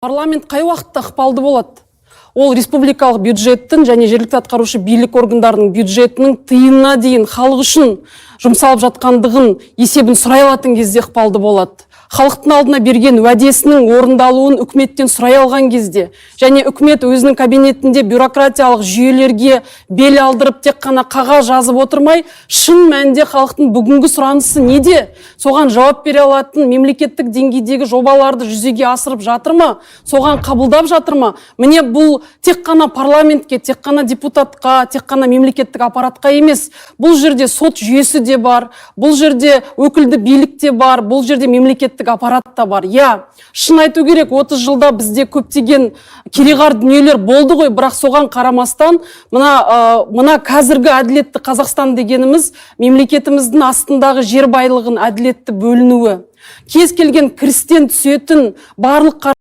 Парламент қай уақытта ықпалды болады? Ол республикалық бюджеттің және жергілікті атқарушы билік органдарының бюджетінің тиынына дейін халық үшін жұмсалып жатқандығын есебін сұрай алатын кезде ықпалды болады. Халықтың алдына берген уәдесінің орындалуын үкіметтен сұрай алған кезде, және үкімет өзінің кабинетінде бюрократиялық жүйелерге бел алдырып тек қана қағаз жазып отырмай, шын мәнінде халықтың бүгінгі сұранысы неде? Соған жауап бере алатын мемлекеттік деңгейдегі жобаларды жүзеге асырып жатыр ма? Соған қабылдап жатыр ма? Міне бұл тек қана парламентке, тек қана депутатқа, тек қана мемлекеттік аппаратқа емес. Бұл жерде сот жүйесі де бар, бұл жерде өкілді билік те бар, бұл жерде мемлекеттік аппарат та бар. Я, шын айту керек, 30 жылда бізде көптеген кереғар дүниелер болды ғой, бірақ соған қарамастан, мына қазіргі әділетті Қазақстан дегеніміз мемлекетіміздің астындағы жер байлығын әділетті бөлінуі. Кез келген кірістен түсетін барлық